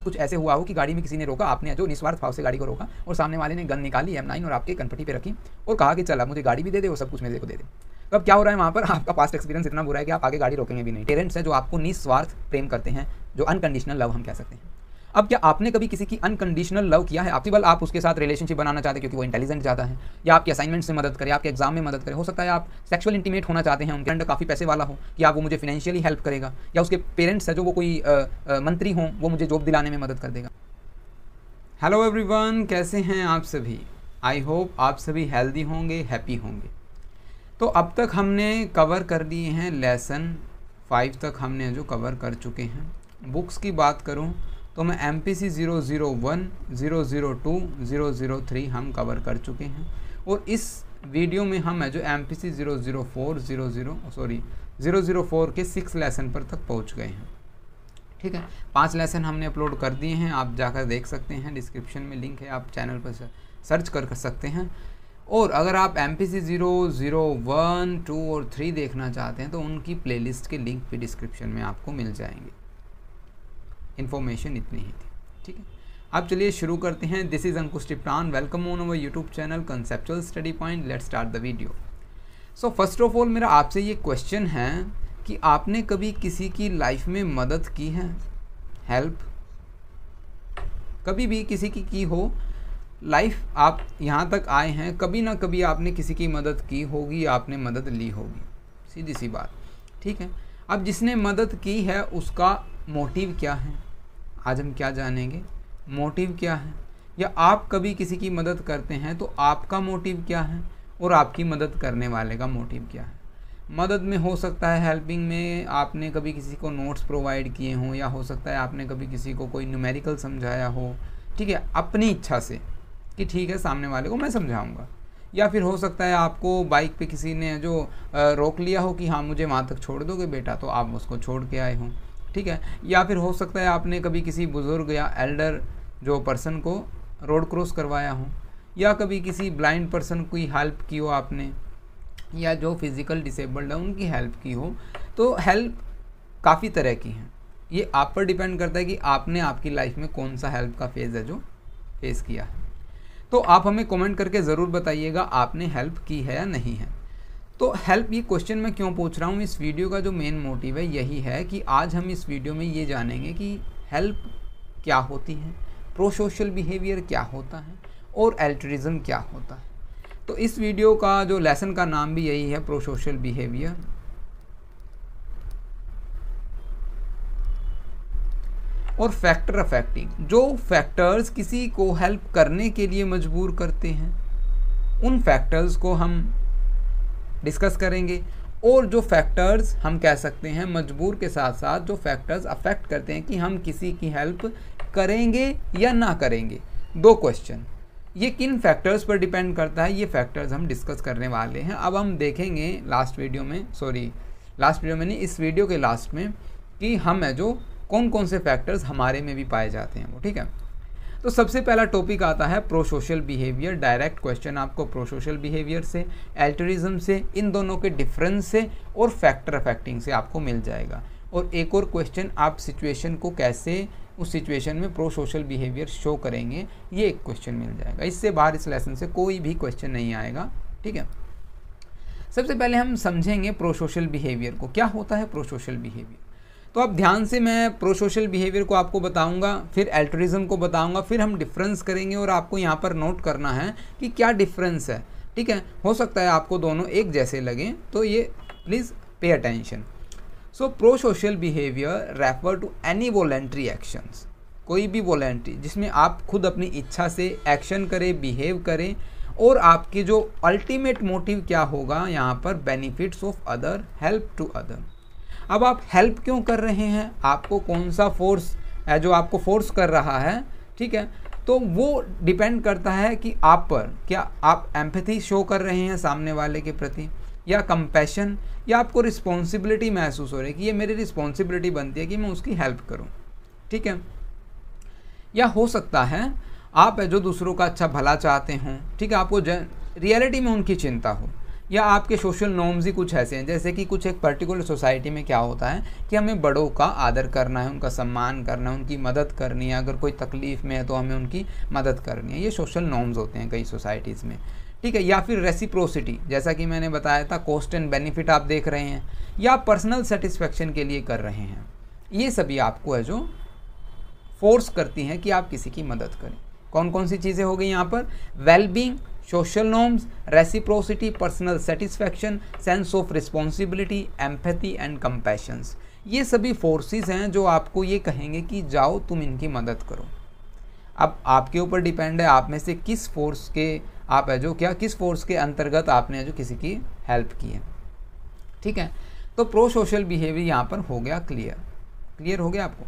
कुछ ऐसे हुआ हो कि गाड़ी में किसी ने रोका, आपने जो निस्वार्थ भाव से गाड़ी को रोका और सामने वाले ने गन निकाली M9 और आपके कनपट्टी पे रखी और कहा कि चल अब मुझे गाड़ी भी दे दे और सब कुछ मेरे को दे दे। तो अब क्या हो रहा है वहाँ पर, आपका पास्ट एक्सपीरियंस इतना बुरा है कि आप आगे गाड़ी रोकेंगे भी नहीं। पेरेंट्स हैं जो आपको निस्वार्थ प्रेम करते हैं, जो अनकंडीशनल लव हम कह सकते हैं। अब क्या आपने कभी किसी की अनकंडीशनल लव किया है? आपकी बल आप उसके साथ रिलेशनशिप बनाना चाहते हैं क्योंकि वो इंटेलिजेंट ज़्यादा है, या आपके असाइनमेंट से मदद करे, आपके एग्जाम में मदद करे, हो सकता है आप सेक्सुअल इंटीमेट होना चाहते हैं, उनके अंडर काफ़ी पैसे वाला हो कि आप वो मुझे फाइनेंशियली हेल्प करेगा, या उसके पेरेंट्स है जो वो कोई मंत्री हों, वो मुझे जॉब दिलाने में मदद कर देगा। हेलो एवरीवन, कैसे हैं आप सभी? आई होप आप सभी हेल्दी होंगे, हैप्पी होंगे। तो अब तक हमने कवर कर लिए हैं लेसन 5 तक हमने जो कवर कर चुके हैं। बुक्स की बात करूं तो मैं MPC 001, 002, 003 हम कवर कर चुके हैं, और इस वीडियो में हम है जो MPC 004 के 6 लेसन पर तक पहुंच गए हैं। ठीक है, 5 लेसन हमने अपलोड कर दिए हैं, आप जाकर देख सकते हैं, डिस्क्रिप्शन में लिंक है, आप चैनल पर सर्च कर सकते हैं। और अगर आप MPC 001, 2 और 3 देखना चाहते हैं तो उनकी प्लेलिस्ट के लिंक भी डिस्क्रिप्शन में आपको मिल जाएंगे। इन्फॉर्मेशन इतनी ही थी। ठीक है, अब चलिए शुरू करते हैं। This is Ankush Tiptan, welcome on our YouTube channel conceptual study point. Let's start the video. So first of all मेरा आपसे ये क्वेश्चन है कि आपने कभी किसी की लाइफ में मदद की है, हेल्प? कभी भी किसी की हो लाइफ, आप यहाँ तक आए हैं, कभी ना कभी आपने किसी की मदद की होगी, आपने मदद ली होगी, सीधी सी बात। ठीक है, अब जिसने मदद की है उसका मोटिव क्या है, आज हम क्या जानेंगे, मोटिव क्या है। या आप कभी किसी की मदद करते हैं तो आपका मोटिव क्या है और आपकी मदद करने वाले का मोटिव क्या है। मदद में हो सकता है हेल्पिंग में आपने कभी किसी को नोट्स प्रोवाइड किए हों, या हो सकता है आपने कभी किसी को कोई न्यूमेरिकल समझाया हो, ठीक है, अपनी इच्छा से कि ठीक है सामने वाले को मैं समझाऊंगा। या फिर हो सकता है आपको बाइक पे किसी ने जो रोक लिया हो कि हाँ मुझे वहाँ तक छोड़ दोगे बेटा, तो आप उसको छोड़ के आए हों। ठीक है, या फिर हो सकता है आपने कभी किसी बुज़ुर्ग या एल्डर जो पर्सन को रोड क्रॉस करवाया हो, या कभी किसी ब्लाइंड पर्सन की हेल्प की हो आपने, या जो फिज़िकल डिसेबल्ड है उनकी हेल्प की हो। तो हेल्प काफ़ी तरह की हैं, ये आप पर डिपेंड करता है कि आपने आपकी लाइफ में कौन सा हेल्प का फेज़ है जो फेस किया है। तो आप हमें कमेंट करके ज़रूर बताइएगा आपने हेल्प की है या नहीं है। तो हेल्प, ये क्वेश्चन मैं क्यों पूछ रहा हूँ, इस वीडियो का जो मेन मोटिव है यही है कि आज हम इस वीडियो में ये जानेंगे कि हेल्प क्या होती है, प्रो सोशल बिहेवियर क्या होता है, और एल्ट्रिज्म क्या होता है। तो इस वीडियो का जो लेसन का नाम भी यही है, प्रो सोशल बिहेवियर। और फैक्टर अफेक्टिंग, जो फैक्टर्स किसी को हेल्प करने के लिए मजबूर करते हैं उन फैक्टर्स को हम डिस्कस करेंगे, और जो फैक्टर्स हम कह सकते हैं मजबूर के साथ साथ जो फैक्टर्स अफेक्ट करते हैं कि हम किसी की हेल्प करेंगे या ना करेंगे। 2 क्वेश्चन, ये किन फैक्टर्स पर डिपेंड करता है, ये फैक्टर्स हम डिस्कस करने वाले हैं। अब हम देखेंगे लास्ट वीडियो में नहीं, इस वीडियो के लास्ट में, कि हम है जो कौन कौन से फैक्टर्स हमारे में भी पाए जाते हैं वो। ठीक है, तो सबसे पहला टॉपिक आता है pro social behaviour. Direct question आपको प्रो सोशल बिहेवियर से, एल्ट्रिज्म से, इन दोनों के डिफरेंस से और फैक्टर अफेक्टिंग से आपको मिल जाएगा। और एक और क्वेश्चन, आप सिचुएशन को कैसे उस सिचुएशन में प्रो सोशल बिहेवियर शो करेंगे, ये एक क्वेश्चन मिल जाएगा। इससे बाहर इस लेसन से कोई भी क्वेश्चन नहीं आएगा। ठीक है, सबसे पहले हम समझेंगे प्रो सोशल बिहेवियर को, क्या होता है प्रो सोशल बिहेवियर। तो अब ध्यान से मैं प्रो सोशल बिहेवियर को आपको बताऊंगा, फिर एल्ट्रिज्म को बताऊंगा, फिर हम डिफरेंस करेंगे, और आपको यहाँ पर नोट करना है कि क्या डिफरेंस है। ठीक है, हो सकता है आपको दोनों एक जैसे लगें, तो ये please pay attention. So prosocial behaviour refer to any voluntary actions, कोई भी वॉलेंट्री जिसमें आप खुद अपनी इच्छा से एक्शन करें, बिहेव करें, और आपकी जो अल्टीमेट मोटिव क्या होगा यहाँ पर, benefits of other, help to other. अब आप हेल्प क्यों कर रहे हैं, आपको कौन सा फोर्स है जो आपको फोर्स कर रहा है। ठीक है, तो वो डिपेंड करता है कि आप पर, क्या आप एम्पैथी शो कर रहे हैं सामने वाले के प्रति, या कंपैशन, या आपको रिस्पॉन्सिबिलिटी महसूस हो रही है कि ये मेरी रिस्पॉन्सिबिलिटी बनती है कि मैं उसकी हेल्प करूं। ठीक है, या हो सकता है आप है जो दूसरों का अच्छा भला चाहते हों। ठीक है, आपको रियलिटी में उनकी चिंता हो, या आपके सोशल नॉर्म्स ही कुछ ऐसे हैं, जैसे कि कुछ एक पर्टिकुलर सोसाइटी में क्या होता है कि हमें बड़ों का आदर करना है, उनका सम्मान करना है, उनकी मदद करनी है, अगर कोई तकलीफ़ में है तो हमें उनकी मदद करनी है। ये सोशल नॉर्म्स होते हैं कई सोसाइटीज़ में, ठीक है। या फिर रेसिप्रोसिटी, जैसा कि मैंने बताया था, कॉस्ट एंड बेनिफिट आप देख रहे हैं या पर्सनल सेटिस्फेक्शन के लिए कर रहे हैं। ये सभी आपको है जो फोर्स करती हैं कि आप किसी की मदद करें। कौन कौन सी चीज़ें हो गई यहाँ पर? Wellbeing, social norms, reciprocity, personal satisfaction, sense of responsibility, empathy and compassions. ये सभी फोर्सेस हैं जो आपको ये कहेंगे कि जाओ तुम इनकी मदद करो। अब आपके ऊपर डिपेंड है आप में से किस फोर्स के आप है जो क्या किस फोर्स के अंतर्गत आपने जो किसी की हेल्प की है, ठीक है। तो प्रो सोशल बिहेवियर यहाँ पर हो गया क्लियर हो गया आपको।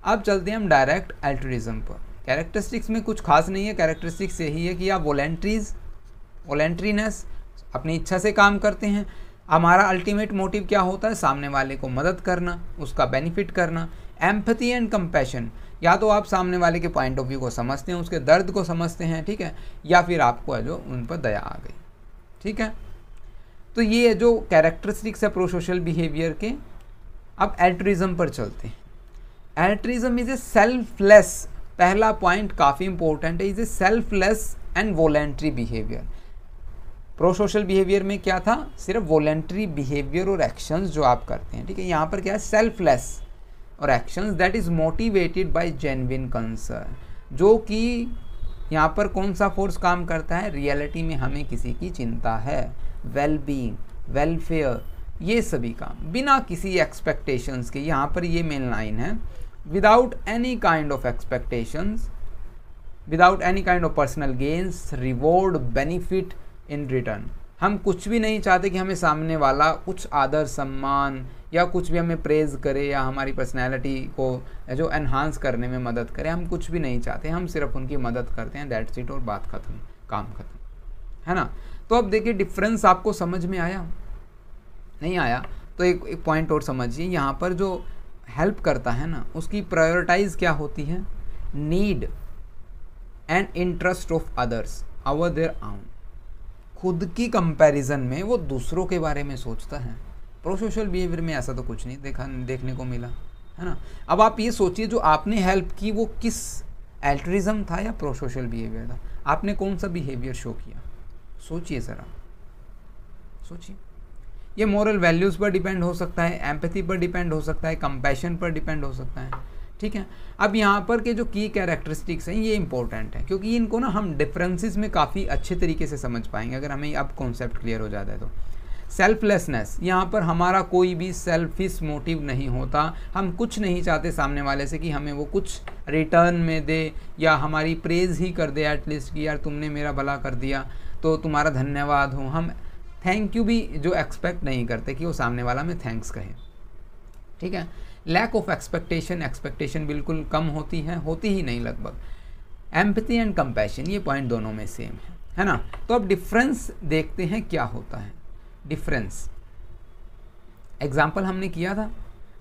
अब चलते हैं हम डायरेक्ट एल्ट्रुइज्म पर। कैरेक्टरिस्टिक्स में कुछ खास नहीं है, कैरेक्टरिस्टिक्स यही है कि आप वॉलेंट्रीनेस, अपनी इच्छा से काम करते हैं। हमारा अल्टीमेट मोटिव क्या होता है? सामने वाले को मदद करना, उसका बेनिफिट करना। एम्पैथी एंड कंपैशन, या तो आप सामने वाले के पॉइंट ऑफ व्यू को समझते हैं, उसके दर्द को समझते हैं, ठीक है, या फिर आपको है जो उन पर दया आ गई, ठीक है। तो ये जो कैरेक्टरिस्टिक्स है प्रो सोशल बिहेवियर के। अब एल्ट्रुइज्म पर चलते हैं। एल्ट्रुइज्म इज ए सेल्फलेस, पहला पॉइंट काफ़ी इंपॉर्टेंट है, is a selfless and voluntary behaviour. Pro social behaviour में क्या था? सिर्फ वॉलेंट्री बिहेवियर और एक्शंस जो आप करते हैं, ठीक है। यहाँ पर क्या है? सेल्फलेस और actions that is motivated by genuine concern, जो कि यहाँ पर कौन सा फोर्स काम करता है? रियलिटी में हमें किसी की चिंता है, वेलबींग, वेलफेयर, ये सभी काम बिना किसी एक्सपेक्टेशंस के। यहाँ पर ये मेन लाइन है, without any kind of expectations, without any kind of personal gains, reward, benefit in return. हम कुछ भी नहीं चाहते कि हमें सामने वाला कुछ आदर सम्मान या कुछ भी हमें प्रेज करे या हमारी पर्सनैलिटी को जो एनहांस करने में मदद करे। हम कुछ भी नहीं चाहते, हम सिर्फ उनकी मदद करते हैं, दैट्स इट, और बात खत्म, काम खत्म, है ना। तो अब देखिए डिफरेंस आपको समझ में आया? नहीं आया तो एक पॉइंट और समझिए। यहाँ पर जो हेल्प करता है ना, उसकी प्रायोरिटाइज क्या होती है? Need and interest of others over their own. खुद की कंपैरिजन में वो दूसरों के बारे में सोचता है। प्रो सोशल बिहेवियर में ऐसा तो कुछ नहीं देखने को मिला, है ना। अब आप ये सोचिए, जो आपने हेल्प की वो किस एल्ट्रुइज्म था या प्रो सोशल बिहेवियर था? आपने कौन सा बिहेवियर शो किया? सोचिए ज़रा, सोचिए। ये मोरल वैल्यूज़ पर डिपेंड हो सकता है, एम्पैथी पर डिपेंड हो सकता है, कंपैशन पर डिपेंड हो सकता है, ठीक है। अब यहाँ पर के जो की कैरेक्टरिस्टिक्स हैं ये इंपॉर्टेंट है, क्योंकि इनको ना हम डिफरेंसेस में काफ़ी अच्छे तरीके से समझ पाएंगे अगर हमें अब कॉन्सेप्ट क्लियर हो जाता है तो। सेल्फलेसनेस, यहाँ पर हमारा कोई भी सेल्फिश मोटिव नहीं होता। हम कुछ नहीं चाहते सामने वाले से कि हमें वो कुछ रिटर्न में दे या हमारी प्रेज़ ही कर दे एटलीस्ट, कि यार तुमने मेरा भला कर दिया तो तुम्हारा धन्यवाद हो। हम थैंक यू भी जो एक्सपेक्ट नहीं करते कि वो सामने वाला में थैंक्स कहे, ठीक है। लैक ऑफ एक्सपेक्टेशन बिल्कुल कम होती ही नहीं लगभग। एम्पैथी एंड कंपैशन, ये पॉइंट दोनों में सेम है ना। तो अब डिफरेंस देखते हैं क्या होता है। डिफरेंस एग्जाम्पल हमने किया था,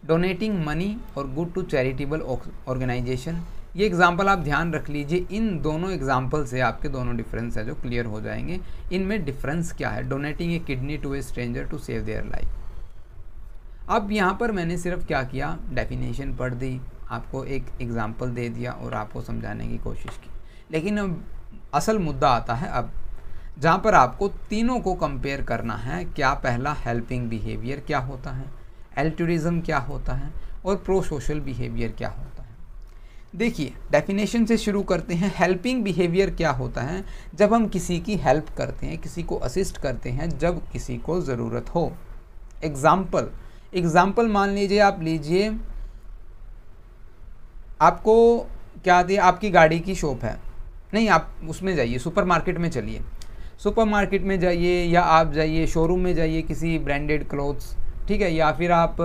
डोनेटिंग मनी और गुड टू चैरिटेबल ऑर्गेनाइजेशन। ये एग्जाम्पल आप ध्यान रख लीजिए, इन दोनों एग्जाम्पल से आपके दोनों डिफरेंस है जो क्लियर हो जाएंगे। इनमें डिफरेंस क्या है? Donating a kidney to a stranger to save their life. अब यहाँ पर मैंने सिर्फ क्या किया? डेफिनेशन पढ़ दी, आपको एक एग्जाम्पल दे दिया और आपको समझाने की कोशिश की। लेकिन अब असल मुद्दा आता है अब, जहाँ पर आपको तीनों को कंपेयर करना है। क्या? पहला हेल्पिंग बिहेवियर क्या होता है, एल्ट्रुइज्म क्या होता है, और प्रो सोशल बिहेवियर क्या होता है। देखिए डेफिनेशन से शुरू करते हैं। हेल्पिंग बिहेवियर क्या होता है? जब हम किसी की हेल्प करते हैं, किसी को असिस्ट करते हैं जब किसी को ज़रूरत हो। एग्जाम्पल मान लीजिए, आप लीजिए, आपको क्या दिया? आपकी गाड़ी की शॉप है, नहीं आप उसमें जाइए, सुपरमार्केट में चलिए, सुपरमार्केट में जाइए या आप जाइए शोरूम में जाइए किसी ब्रांडेड क्लोथ्स, ठीक है, या फिर आप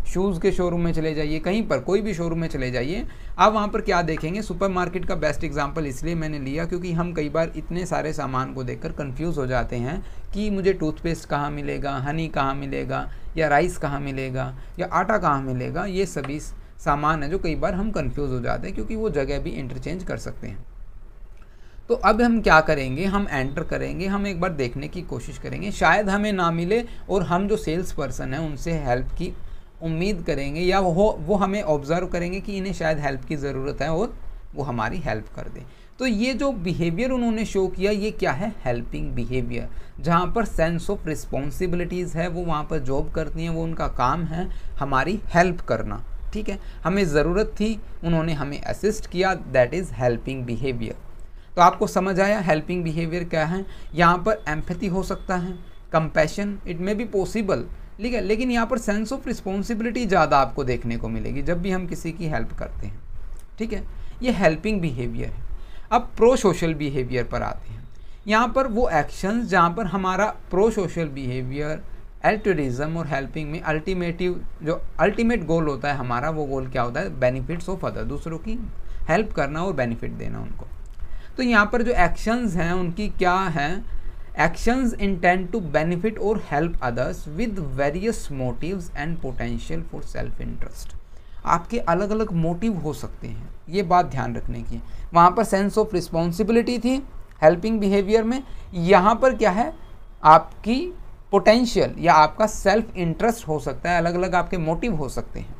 शूज़ के शोरूम में चले जाइए, कहीं पर कोई भी शोरूम में चले जाइए। आप वहाँ पर क्या देखेंगे? सुपरमार्केट का बेस्ट एग्जांपल इसलिए मैंने लिया क्योंकि हम कई बार इतने सारे सामान को देखकर कंफ्यूज हो जाते हैं कि मुझे टूथपेस्ट कहाँ मिलेगा, हनी कहाँ मिलेगा, या राइस कहाँ मिलेगा, या आटा कहाँ मिलेगा। ये सभी सामान है जो कई बार हम कंफ्यूज हो जाते हैं क्योंकि वो जगह भी इंटरचेंज कर सकते हैं। तो अब हम क्या करेंगे, हम एंटर करेंगे, हम एक बार देखने की कोशिश करेंगे, शायद हमें ना मिले और हम जो सेल्स पर्सन हैं उनसे हेल्प की उम्मीद करेंगे, या वो हमें ऑब्जर्व करेंगे कि इन्हें शायद हेल्प की ज़रूरत है और वो हमारी हेल्प कर दें। तो ये जो बिहेवियर उन्होंने शो किया, ये क्या है, हेल्पिंग बिहेवियर। जहाँ पर सेंस ऑफ रिस्पॉन्सिबिलिटीज़ है, वो वहाँ पर जॉब करती हैं, वो उनका काम है हमारी हेल्प करना। ठीक है, हमें ज़रूरत थी, उन्होंने हमें असिस्ट किया, दैट इज़ हेल्पिंग बिहेवियर। तो आपको समझ आया हेल्पिंग बिहेवियर क्या है। यहाँ पर एम्पैथी हो सकता है, compassion it may be possible, ठीक है, लेकिन यहाँ पर सेंस ऑफ रिस्पॉन्सिबिलिटी ज़्यादा आपको देखने को मिलेगी जब भी हम किसी की हेल्प करते हैं। ठीक है, ये हेल्पिंग बिहेवियर है। अब प्रो सोशल बिहेवियर पर आते हैं। यहाँ पर वो एक्शंस जहाँ पर हमारा प्रो सोशल बिहेवियर, एल्ट्रुइज्म और हेल्पिंग में अल्टीमेट गोल होता है हमारा, वो गोल क्या होता है, बेनिफिट्स ऑफ अदर, दूसरों की हेल्प करना और बेनिफिट देना उनको। तो यहाँ पर जो एक्शंस हैं उनकी क्या हैं, एक्शंस इंटेंड टू बेनिफिट और help others with various motives and potential for self interest. आपके अलग अलग मोटिव हो सकते हैं, ये बात ध्यान रखने की। वहाँ पर सेंस ऑफ रिस्पॉन्सिबिलिटी थी हेल्पिंग बिहेवियर में, यहाँ पर क्या है, आपकी पोटेंशियल या आपका सेल्फ इंटरेस्ट हो सकता है, अलग अलग आपके मोटिव हो सकते हैं।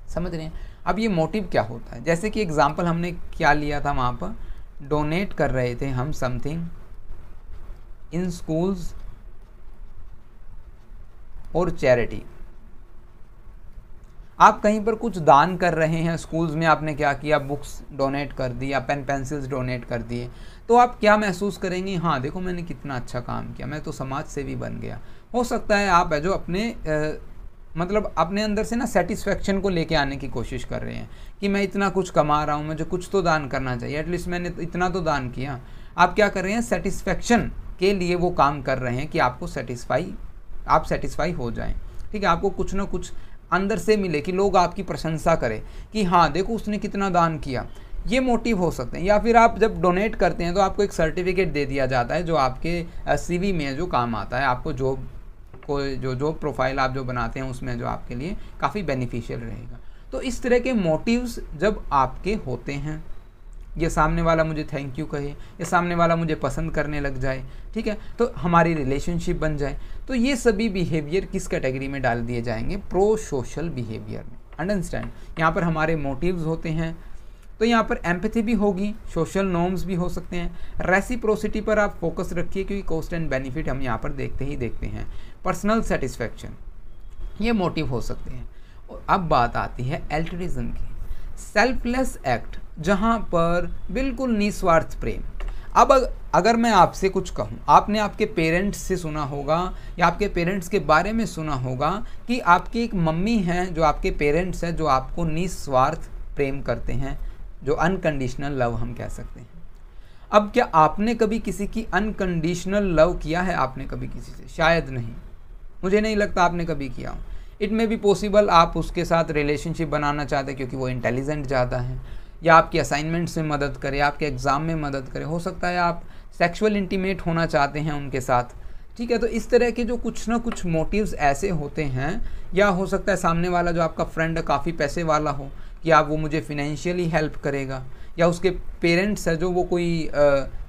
समझ रहे हैं। अब ये मोटिव क्या होता है, जैसे कि एग्जाम्पल हमने क्या लिया था, वहाँ पर डोनेट कर रहे थे हम समथिंग इन स्कूल्स और चैरिटी। आप कहीं पर कुछ दान कर रहे हैं, स्कूल्स में आपने क्या किया, बुक्स डोनेट कर दी या पेन पेंसिल्स डोनेट कर दिए, तो आप क्या महसूस करेंगे, हाँ देखो मैंने कितना अच्छा काम किया, मैं तो समाज सेवी बन गया। हो सकता है आप है जो अपने मतलब अपने अंदर से ना सेटिस्फेक्शन को लेके आने की कोशिश कर रहे हैं कि मैं इतना कुछ कमा रहा हूँ, मुझे कुछ तो दान करना चाहिए, एटलीस्ट मैंने इतना तो दान किया। आप क्या कर रहे हैं, सेटिस्फेक्शन के लिए वो काम कर रहे हैं कि आपको आप सेटिस्फाई हो जाएं। ठीक है, आपको कुछ ना कुछ अंदर से मिले कि लोग आपकी प्रशंसा करें कि हाँ देखो उसने कितना दान किया, ये मोटिव हो सकते हैं। या फिर आप जब डोनेट करते हैं तो आपको एक सर्टिफिकेट दे दिया जाता है जो आपके CV में जो काम आता है, आपको जॉब प्रोफाइल आप जो बनाते हैं उसमें जो आपके लिए काफ़ी बेनिफिशियल रहेगा। तो इस तरह के मोटिव्स जब आपके होते हैं, ये सामने वाला मुझे थैंक यू कहे, ये सामने वाला मुझे पसंद करने लग जाए, ठीक है, तो हमारी रिलेशनशिप बन जाए, तो ये सभी बिहेवियर किस कैटेगरी में डाल दिए जाएंगे, प्रो सोशल बिहेवियर में। अंडरस्टैंड, यहाँ पर हमारे मोटिव्स होते हैं, तो यहाँ पर एम्पैथी भी होगी, सोशल नॉर्म्स भी हो सकते हैं, रेसिप्रोसिटी पर आप फोकस रखिए क्योंकि कॉस्ट एंड बेनिफिट हम यहाँ पर देखते हैं, पर्सनल सेटिस्फैक्शन, ये मोटिव हो सकते हैं। और अब बात आती है एल्ट्रुइज्म की, सेल्फलेस एक्ट, जहाँ पर बिल्कुल निस्वार्थ प्रेम। अब अगर मैं आपसे कुछ कहूँ, आपने आपके पेरेंट्स से सुना होगा या आपके पेरेंट्स के बारे में सुना होगा कि आपकी एक मम्मी हैं जो आपके पेरेंट्स हैं जो आपको निस्वार्थ प्रेम करते हैं, जो अनकंडीशनल लव हम कह सकते हैं। अब क्या आपने कभी किसी की अनकंडीशनल लव किया है? आपने कभी किसी से? शायद नहीं, मुझे नहीं लगता आपने कभी किया हो। इट मे बी पॉसिबल आप उसके साथ रिलेशनशिप बनाना चाहते हैं क्योंकि वो इंटेलिजेंट ज़्यादा है, या आपकी असाइनमेंट्स में मदद करे, आपके एग्ज़ाम में मदद करे, हो सकता है आप सेक्सुअल इंटीमेट होना चाहते हैं उनके साथ, ठीक है। तो इस तरह के जो कुछ ना कुछ मोटिव्स ऐसे होते हैं, या हो सकता है सामने वाला जो आपका फ्रेंड है काफ़ी पैसे वाला हो कि आप वो मुझे फिनेंशियली हेल्प करेगा, या उसके पेरेंट्स है जो वो कोई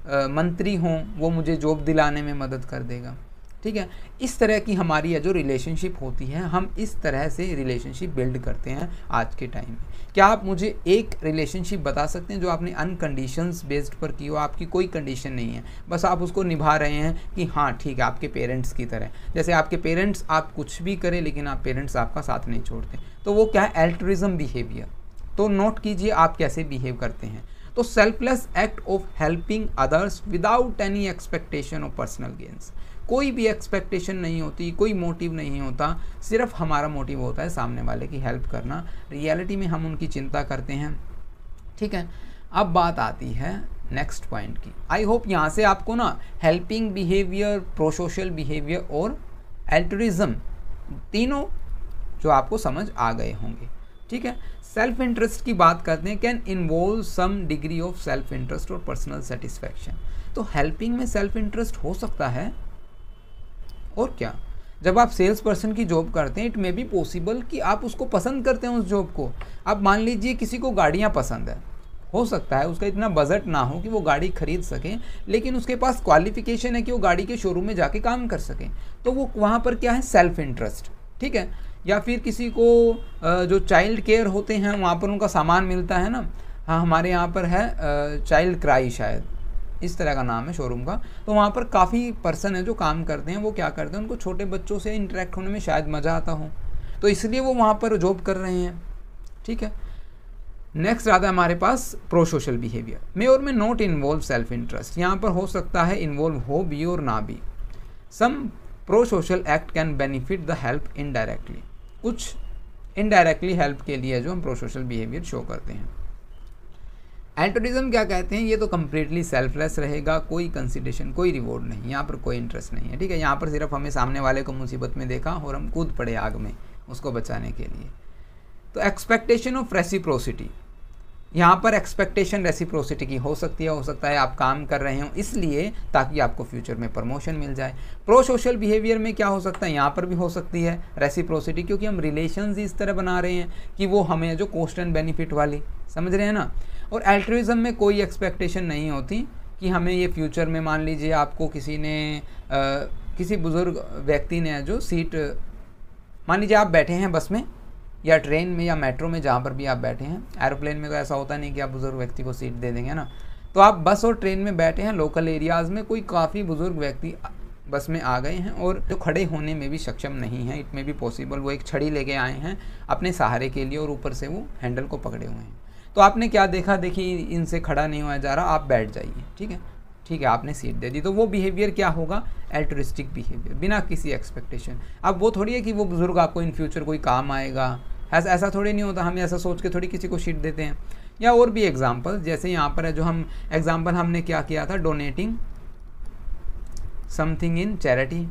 मंत्री हों वो मुझे जॉब दिलाने में मदद कर देगा, ठीक है। इस तरह की हमारी जो रिलेशनशिप होती है, हम इस तरह से रिलेशनशिप बिल्ड करते हैं आज के टाइम में। क्या आप मुझे एक रिलेशनशिप बता सकते हैं जो आपने अनकंडीशंस बेस्ड पर की हो, आपकी कोई कंडीशन नहीं है, बस आप उसको निभा रहे हैं कि हाँ ठीक है, आपके पेरेंट्स की तरह, जैसे आपके पेरेंट्स आप कुछ भी करें लेकिन आप पेरेंट्स आपका साथ नहीं छोड़ते, तो वो क्या है, एल्ट्रुइज्म बिहेवियर। तो नोट कीजिए आप कैसे बिहेव करते हैं। तो selfless act of helping others without any expectation of personal gains, कोई भी एक्सपेक्टेशन नहीं होती, कोई मोटिव नहीं होता, सिर्फ हमारा मोटिव होता है सामने वाले की हेल्प करना, रियलिटी में हम उनकी चिंता करते हैं, ठीक है। अब बात आती है नेक्स्ट पॉइंट की। आई होप यहाँ से आपको ना हेल्पिंग बिहेवियर, प्रोसोशल बिहेवियर और एल्ट्रुइज्म तीनों जो आपको समझ आ गए होंगे, ठीक है। सेल्फ इंटरेस्ट की बात करते हैं, can involve some degree of self interest और पर्सनल सेटिस्फैक्शन। तो हेल्पिंग में सेल्फ इंटरेस्ट हो सकता है, और क्या, जब आप सेल्स पर्सन की जॉब करते हैं इट मे बी पॉसिबल कि आप उसको पसंद करते हैं उस जॉब को। आप मान लीजिए किसी को गाड़ियाँ पसंद है हो सकता है उसका इतना बजट ना हो कि वो गाड़ी खरीद सके, लेकिन उसके पास क्वालिफिकेशन है कि वो गाड़ी के शोरूम में जाके काम कर सके, तो वो वहाँ पर क्या है, सेल्फ इंटरेस्ट, ठीक है। या फिर किसी को जो चाइल्ड केयर होते हैं वहाँ पर उनका सामान मिलता है ना, हाँ हमारे यहाँ पर है चाइल्ड क्राई, शायद इस तरह का नाम है शोरूम का, तो वहाँ पर काफ़ी पर्सन है जो काम करते हैं, वो क्या करते हैं, उनको छोटे बच्चों से इंटरेक्ट होने में शायद मज़ा आता हो, तो इसलिए वो वहाँ पर जॉब कर रहे हैं, ठीक है। नेक्स्ट आता है हमारे पास प्रो सोशल बिहेवियर में और में नॉट इन्वॉल्व सेल्फ इंटरेस्ट। यहाँ पर हो सकता है इन्वॉल्व हो भी और ना भी। Some prosocial act can benefit the help indirectly, कुछ इनडायरेक्टली हेल्प के लिए जो हम प्रो सोशल बिहेवियर शो करते हैं। एल्ट्रुइज्म क्या कहते हैं, ये तो कम्प्लीटली सेल्फलेस रहेगा, कोई कंसिडरेशन, कोई रिवॉर्ड नहीं, यहाँ पर कोई इंटरेस्ट नहीं है, ठीक है। यहाँ पर सिर्फ हमें सामने वाले को मुसीबत में देखा और हम कूद पड़े आग में उसको बचाने के लिए। तो एक्सपेक्टेशन ऑफ रेसिप्रोसिटी, यहाँ पर एक्सपेक्टेशन रेसिप्रोसिटी की हो सकती है, हो सकता है आप काम कर रहे हो इसलिए ताकि आपको फ्यूचर में प्रमोशन मिल जाए। प्रो सोशल बिहेवियर में क्या हो सकता है, यहाँ पर भी हो सकती है रेसिप्रोसिटी, क्योंकि हम रिलेशंस इस तरह बना रहे हैं कि वो हमें जो कॉस्ट एंड बेनिफिट वाली, समझ रहे हैं ना। और एल्ट्रुइज्म में कोई एक्सपेक्टेशन नहीं होती कि हमें ये फ्यूचर में, मान लीजिए आपको किसी ने किसी बुज़ुर्ग व्यक्ति ने जो सीट, मान लीजिए आप बैठे हैं बस में या ट्रेन में या मेट्रो में, जहाँ पर भी आप बैठे हैं, एरोप्लेन में तो ऐसा होता नहीं कि आप बुज़ुर्ग व्यक्ति को सीट दे देंगे ना, तो आप बस और ट्रेन में बैठे हैं, लोकल एरियाज़ में कोई काफ़ी बुज़ुर्ग व्यक्ति बस में आ गए हैं और जो खड़े होने में भी सक्षम नहीं है, इट में भी पॉसिबल, वो एक छड़ी लेके आए हैं अपने सहारे के लिए और ऊपर से वो हैंडल को पकड़े हुए हैं, तो आपने क्या देखा, देखिए इनसे खड़ा नहीं हुआ जा रहा, आप बैठ जाइए, ठीक है, ठीक है, आपने सीट दे दी, तो वो बिहेवियर क्या होगा, एल्ट्रुइस्टिक बिहेवियर, बिना किसी एक्सपेक्टेशन। अब वो थोड़ी है कि वो बुज़ुर्ग आपको इन फ्यूचर कोई काम आएगा, ऐसा थोड़ी नहीं होता, हम ऐसा सोच के थोड़ी किसी को सीट देते हैं। या और भी एग्जांपल, जैसे यहाँ पर है जो हम एग्जांपल हमने क्या किया था, donating something in charity,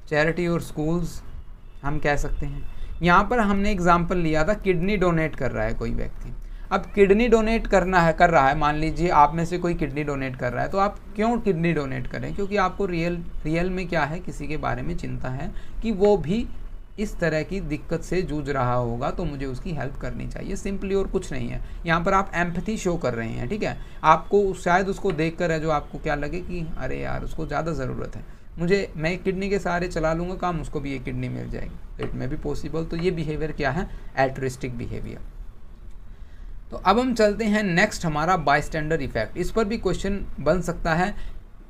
charity और स्कूल्स हम कह सकते हैं। यहाँ पर हमने एग्जांपल लिया था किडनी डोनेट कर रहा है कोई व्यक्ति, अब किडनी डोनेट कर रहा है, मान लीजिए आप में से कोई किडनी डोनेट कर रहा है, तो आप क्यों किडनी डोनेट करें, क्योंकि आपको रियल में क्या है, किसी के बारे में चिंता है कि वो भी इस तरह की दिक्कत से जूझ रहा होगा, तो मुझे उसकी हेल्प करनी चाहिए, सिंपली, और कुछ नहीं है। यहाँ पर आप एम्पैथी शो कर रहे हैं, ठीक है, आपको शायद उसको देख कर है जो आपको क्या लगे कि अरे यार उसको ज़्यादा ज़रूरत है, मैं किडनी के सहारे चला लूँगा काम, उसको भी ये किडनी मिल जाएगी, तो इट में भी पॉसिबल। तो ये बिहेवियर क्या है, एल्ट्रुइस्टिक बिहेवियर। तो अब हम चलते हैं नेक्स्ट, हमारा बायस्टैंडर इफेक्ट। इस पर भी क्वेश्चन बन सकता है,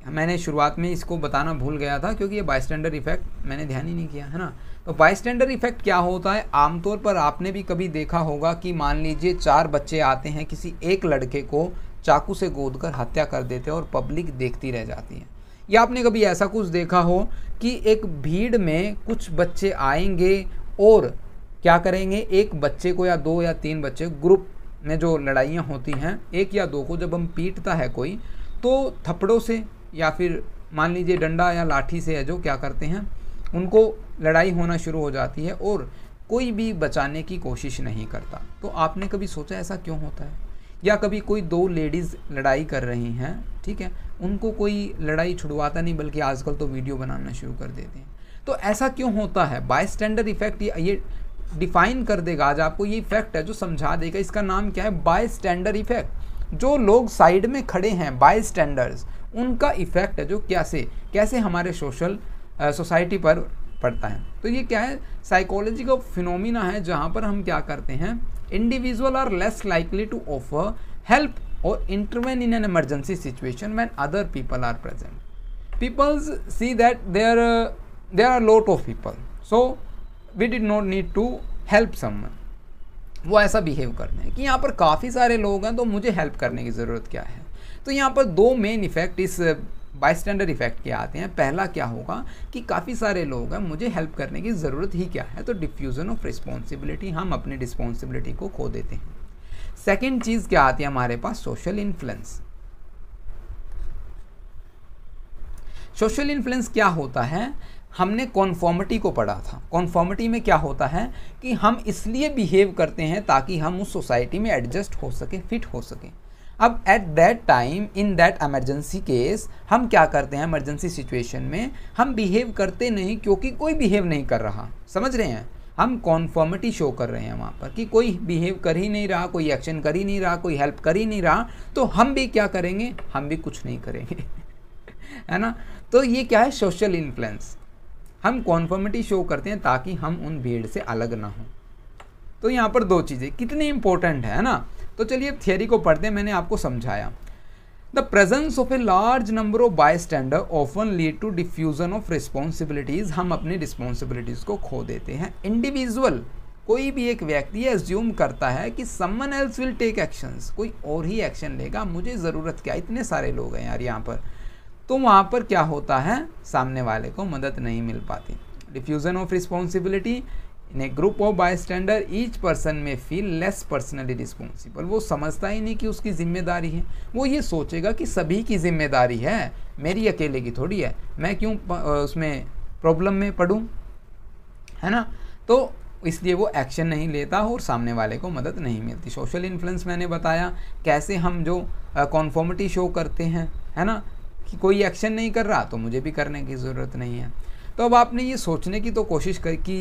मैंने शुरुआत में इसको बताना भूल गया था क्योंकि ये बायस्टैंडर इफेक्ट मैंने ध्यान ही नहीं किया है ना। तो बायस्टैंडर इफेक्ट क्या होता है, आमतौर पर आपने भी कभी देखा होगा कि मान लीजिए 4 बच्चे आते हैं, किसी एक लड़के को चाकू से गोदकर हत्या कर देते हैं और पब्लिक देखती रह जाती है। या आपने कभी ऐसा कुछ देखा हो कि एक भीड़ में कुछ बच्चे आएंगे और क्या करेंगे, एक बच्चे को या 2 या 3 बच्चे, ग्रुप में जो लड़ाइयाँ होती हैं, 1 या 2 को जब हम पीटता है कोई, तो थप्पड़ों से या फिर मान लीजिए डंडा या लाठी से है जो क्या करते हैं, उनको लड़ाई होना शुरू हो जाती है और कोई भी बचाने की कोशिश नहीं करता। तो आपने कभी सोचा ऐसा क्यों होता है? या कभी कोई 2 लेडीज़ लड़ाई कर रही हैं, ठीक है, उनको कोई लड़ाई छुड़वाता नहीं, बल्कि आजकल तो वीडियो बनाना शुरू कर देते हैं। तो ऐसा क्यों होता है? बायस्टैंडर इफेक्ट ये डिफाइन कर देगा आज आपको, ये इफेक्ट है जो समझा देगा। इसका नाम क्या है, बायस्टैंडर इफेक्ट। जो लोग साइड में खड़े हैं, बायस्टैंडर्स, उनका इफेक्ट है जो कैसे हमारे सोसाइटी पर पड़ता है। तो ये क्या है, साइकोलॉजी का फिनोमिना है जहाँ पर हम क्या करते हैं, individual are less likely to offer help or intervene in an emergency situation when other people are present. People see that there are lot of people, so we did not need to help someone. वो ऐसा behave करते हैं कि यहाँ पर काफ़ी सारे लोग हैं तो मुझे हेल्प करने की ज़रूरत क्या है। तो यहाँ पर 2 मेन इफेक्ट इस बायस्टैंडर इफेक्ट के आते हैं। पहला क्या होगा कि काफ़ी सारे लोग हैं, मुझे हेल्प करने की ज़रूरत ही क्या है, तो डिफ्यूज़न ऑफ रिस्पॉन्सिबिलिटी, हम अपनी रिस्पॉन्सिबिलिटी को खो देते हैं। सेकेंड चीज क्या आती है हमारे पास, सोशल इन्फ्लुएंस। सोशल इन्फ्लुएंस क्या होता है, हमने कॉन्फॉर्मिटी को पढ़ा था। कॉन्फॉर्मिटी में क्या होता है कि हम इसलिए बिहेव करते हैं ताकि हम उस सोसाइटी में एडजस्ट हो सके, फिट हो सके। अब at that time, in that emergency case, हम क्या करते हैं, इमरजेंसी सिचुएशन में हम बिहेव करते नहीं क्योंकि कोई बिहेव नहीं कर रहा, समझ रहे हैं, हम कॉन्फॉर्मिटी शो कर रहे हैं वहाँ पर कि कोई बिहेव कर ही नहीं रहा, कोई एक्शन कर ही नहीं रहा, कोई हेल्प कर ही नहीं रहा, तो हम भी क्या करेंगे, हम भी कुछ नहीं करेंगे है ना। तो ये क्या है, सोशल इन्फ्लुएंस। हम कॉन्फॉर्मिटी शो करते हैं ताकि हम उन भीड़ से अलग ना हो। तो यहाँ पर दो चीज़ें कितनी इंपॉर्टेंट है ना। तो चलिए थियरी को पढ़ते हैं, मैंने आपको समझाया। The presence of a large number of bystander often lead to diffusion of responsibilities. हम अपनी रिस्पॉन्सिबिलिटीज़ को खो देते हैं। इंडिविजुअल, कोई भी एक व्यक्ति एज्यूम करता है कि someone else will take actions, कोई और ही एक्शन लेगा, मुझे ज़रूरत क्या, इतने सारे लोग हैं यार यहाँ पर। तो वहाँ पर क्या होता है, सामने वाले को मदद नहीं मिल पाती। Diffusion of responsibility in a group of bystander, each person में फील लेस पर्सनली रिस्पॉन्सिबल। वो समझता ही नहीं कि उसकी जिम्मेदारी है, वो ये सोचेगा कि सभी की जिम्मेदारी है, मेरी अकेले की थोड़ी है, मैं क्यों उसमें प्रॉब्लम में पड़ूं, है ना। तो इसलिए वो एक्शन नहीं लेता और सामने वाले को मदद नहीं मिलती। सोशल इन्फ्लुएंस मैंने बताया कैसे हम जो कॉन्फॉर्मिटी शो करते हैं, है ना, कि कोई एक्शन नहीं कर रहा तो मुझे भी करने की ज़रूरत नहीं है। तो अब आपने ये सोचने की तो कोशिश कर कि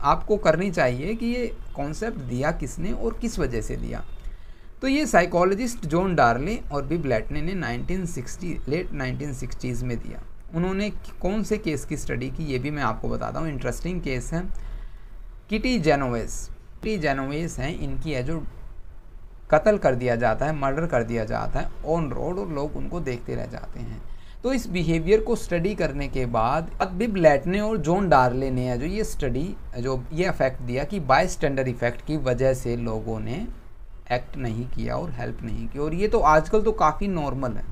आपको करनी चाहिए कि ये कॉन्सेप्ट दिया किसने और किस वजह से दिया। तो ये साइकोलॉजिस्ट जॉन डार्ले और बी ब्लैटने ने लेट 1960s में दिया। उन्होंने कौन से केस की स्टडी की ये भी मैं आपको बताता हूँ, इंटरेस्टिंग केस है। किटी जेनोवेस हैं, इनकी है जो कत्ल कर दिया जाता है, मर्डर कर दिया जाता है ऑन रोड और लोग उनको देखते रह जाते हैं। तो इस बिहेवियर को स्टडी करने के बाद बी ब्लैटने और जॉन डार्ले ने जो ये स्टडी जो ये इफेक्ट दिया कि बायस्टैंडर इफेक्ट की वजह से लोगों ने एक्ट नहीं किया और हेल्प नहीं की। और ये तो आजकल तो काफ़ी नॉर्मल है।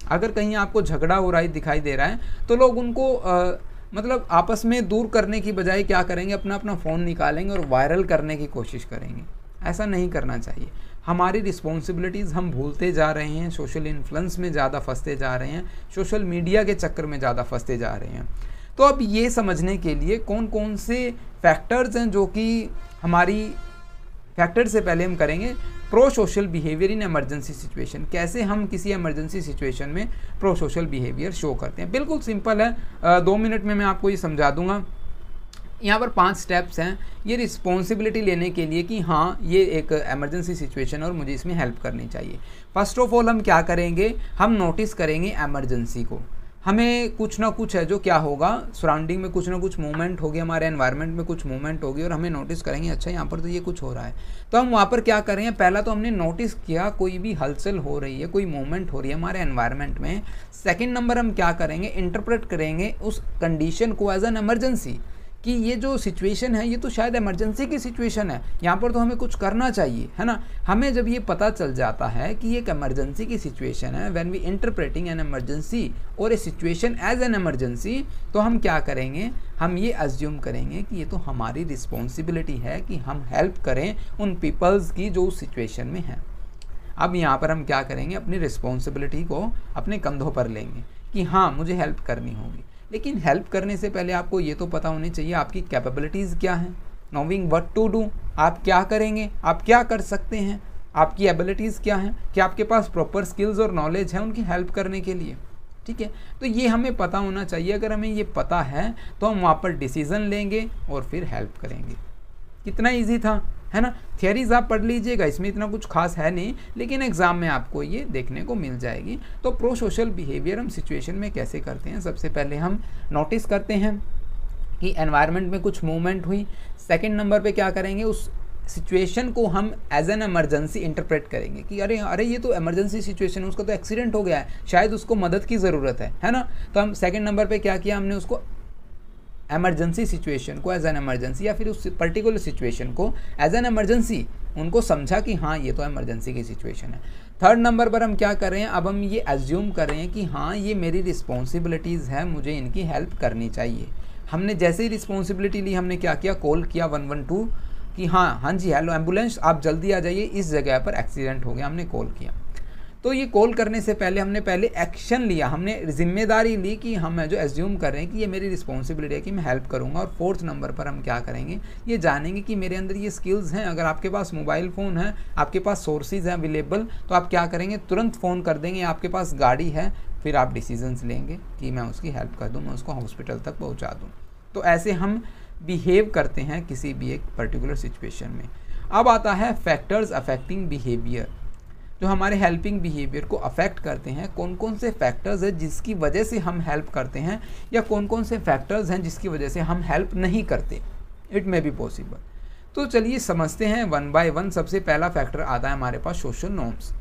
अगर कहीं आपको झगड़ा हो रहा है दिखाई दे रहा है तो लोग उनको मतलब आपस में दूर करने की बजाय क्या करेंगे, अपना अपना फ़ोन निकालेंगे और वायरल करने की कोशिश करेंगे। ऐसा नहीं करना चाहिए। हमारी रिस्पॉन्सिबिलिटीज़ हम भूलते जा रहे हैं, सोशल इन्फ्लुएंस में ज़्यादा फंसते जा रहे हैं, सोशल मीडिया के चक्कर में ज़्यादा फंसते जा रहे हैं। तो अब ये समझने के लिए कौन कौन से फैक्टर्स हैं जो कि हमारी फैक्टर से पहले हम करेंगे pro social behaviour in emergency situation. कैसे हम किसी इमरजेंसी सिचुएशन में प्रो सोशल बिहेवियर शो करते हैं। बिल्कुल सिंपल है, 2 मिनट में मैं आपको ये समझा दूंगा। यहाँ पर 5 स्टेप्स हैं ये रिस्पॉन्सिबिलिटी लेने के लिए कि हाँ ये एक इमरजेंसी सिचुएशन और मुझे इसमें हेल्प करनी चाहिए। फर्स्ट ऑफ ऑल हम क्या करेंगे, हम नोटिस करेंगे इमरजेंसी को। हमें कुछ ना कुछ है जो क्या होगा, सराउंडिंग में कुछ ना कुछ मूवमेंट होगी, हमारे एनवायरनमेंट में कुछ मूवमेंट होगी और हमें नोटिस करेंगे अच्छा यहाँ पर तो ये कुछ हो रहा है। तो हम वहाँ पर क्या करेंगे, पहला तो हमने नोटिस किया कोई भी हलचल हो रही है, कोई मूवमेंट हो रही है हमारे एनवायरनमेंट में। सेकेंड नंबर हम क्या करेंगे, इंटरप्रेट करेंगे उस कंडीशन को एज एन एमरजेंसी कि ये जो सिचुएशन है ये तो शायद इमरजेंसी की सिचुएशन है, यहाँ पर तो हमें कुछ करना चाहिए, है ना। हमें जब ये पता चल जाता है कि ये एक इमरजेंसी की सिचुएशन है, when we interpreting an emergency और a situation as an emergency, तो हम क्या करेंगे, हम ये अज्यूम करेंगे कि ये तो हमारी रिस्पॉन्सिबिलिटी है कि हम हेल्प करें उन पीपल्स की जो उस सिचुएशन में हैं। अब यहाँ पर हम क्या करेंगे, अपनी रिस्पॉन्सिबिलिटी को अपने कंधों पर लेंगे कि हाँ मुझे हेल्प करनी होगी। लेकिन हेल्प करने से पहले आपको ये तो पता होनी चाहिए आपकी कैपेबिलिटीज़ क्या हैं, नोइंग व्हाट टू डू, आप क्या करेंगे, आप क्या कर सकते हैं, आपकी एबिलिटीज़ क्या हैं, कि आपके पास प्रॉपर स्किल्स और नॉलेज है उनकी हेल्प करने के लिए। ठीक है, तो ये हमें पता होना चाहिए। अगर हमें ये पता है तो हम वहाँ पर डिसीज़न लेंगे और फिर हेल्प करेंगे। कितना ईजी था, है ना। थियरीज आप पढ़ लीजिएगा, इसमें इतना कुछ खास है नहीं, लेकिन एग्जाम में आपको ये देखने को मिल जाएगी। तो प्रो सोशल बिहेवियर हम सिचुएशन में कैसे करते हैं, सबसे पहले हम नोटिस करते हैं कि एनवायरनमेंट में कुछ मूवमेंट हुई। सेकंड नंबर पे क्या करेंगे, उस सिचुएशन को हम एज एन इमरजेंसी इंटरप्रेट करेंगे कि अरे ये तो इमरजेंसी सिचुएशन है, उसका तो एक्सीडेंट हो गया है, शायद उसको मदद की ज़रूरत है ना। तो हम सेकेंड नंबर पर क्या किया, हमने उसको एमरजेंसी सिचुएशन को एज एन एमरजेंसी या फिर उस पर्टिकुलर सिचुएशन को एज एन एमरजेंसी उनको समझा कि हाँ ये तो एमरजेंसी की सिचुएशन है। थर्ड नंबर पर हम क्या कर रहे हैं, अब हम ये एज्यूम कर रहे हैं कि हाँ ये मेरी रिस्पॉन्सिबिलिटीज़ है, मुझे इनकी हेल्प करनी चाहिए। हमने जैसे ही रिस्पॉन्सिबिलिटी ली, हमने क्या किया, कॉल किया 112 कि हाँ जी हेलो एम्बुलेंस आप जल्दी आ जाइए, इस जगह पर एक्सीडेंट हो गया, हमने कॉल किया। तो ये कॉल करने से पहले हमने एक्शन लिया, हमने जिम्मेदारी ली कि हम जो एज्यूम कर रहे हैं कि ये मेरी रिस्पॉन्सिबिलिटी है कि मैं हेल्प करूंगा। और फोर्थ नंबर पर हम क्या करेंगे, ये जानेंगे कि मेरे अंदर ये स्किल्स हैं। अगर आपके पास मोबाइल फ़ोन है, आपके पास सोर्सेज हैं अवेलेबल, तो आप क्या करेंगे, तुरंत फ़ोन कर देंगे। आपके पास गाड़ी है, फिर आप डिसीजंस लेंगे कि मैं उसकी हेल्प कर दूँ, मैं उसको हॉस्पिटल तक पहुँचा दूँ। तो ऐसे हम बिहेव करते हैं किसी भी एक पर्टिकुलर सिचुएशन में। अब आता है फैक्टर्स अफेक्टिंग बिहेवियर, जो हमारे हेल्पिंग बिहेवियर को अफेक्ट करते हैं। कौन कौन से फैक्टर्स हैं जिसकी वजह से हम हेल्प करते हैं, या कौन कौन से फैक्टर्स हैं जिसकी वजह से हम हेल्प नहीं करते, इट मे बी पॉसिबल। तो चलिए समझते हैं वन बाय वन। सबसे पहला फैक्टर आता है हमारे पास सोशल नॉर्म्स।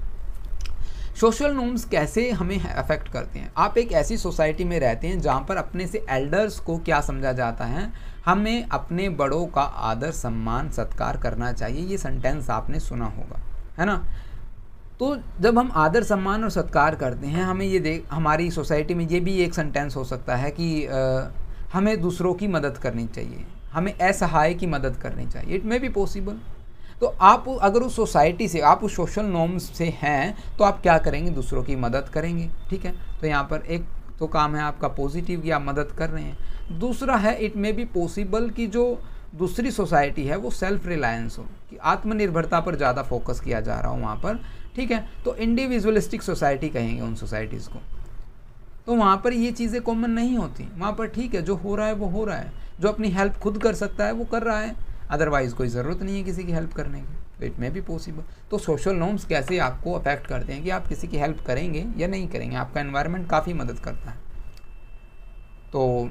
सोशल नॉर्म्स कैसे हमें अफेक्ट करते हैं? आप एक ऐसी सोसाइटी में रहते हैं जहाँ पर अपने से एल्डर्स को क्या समझा जाता है, हमें अपने बड़ों का आदर सम्मान सत्कार करना चाहिए। ये सेंटेंस आपने सुना होगा, है ना। तो जब हम आदर सम्मान और सत्कार करते हैं, हमें ये हमारी सोसाइटी में ये भी एक सेंटेंस हो सकता है कि हमें दूसरों की मदद करनी चाहिए, हमें असहाय की मदद करनी चाहिए, इट मे बी पॉसिबल। तो आप अगर उस सोसाइटी से, आप उस सोशल नॉर्म्स से हैं, तो आप क्या करेंगे, दूसरों की मदद करेंगे, ठीक है। तो यहाँ पर एक तो काम है आपका पॉजिटिव कि आप मदद कर रहे हैं। दूसरा है इट मे बी पॉसिबल कि जो दूसरी सोसाइटी है वो सेल्फ रिलायंस हो, कि आत्मनिर्भरता पर ज़्यादा फोकस किया जा रहा हो वहाँ पर, ठीक है। तो इंडिविजुअलिस्टिक सोसाइटी कहेंगे उन सोसाइटीज़ को। तो वहाँ पर ये चीज़ें कॉमन नहीं होती, वहाँ पर ठीक है जो हो रहा है वो हो रहा है, जो अपनी हेल्प खुद कर सकता है वो कर रहा है, अदरवाइज़ कोई ज़रूरत नहीं है किसी की हेल्प करने की। तो इट मे बी पॉसिबल। तो सोशल नॉर्म्स कैसे आपको अफेक्ट करते हैं कि आप किसी की हेल्प करेंगे या नहीं करेंगे, आपका एनवायरनमेंट काफ़ी मदद करता है। तो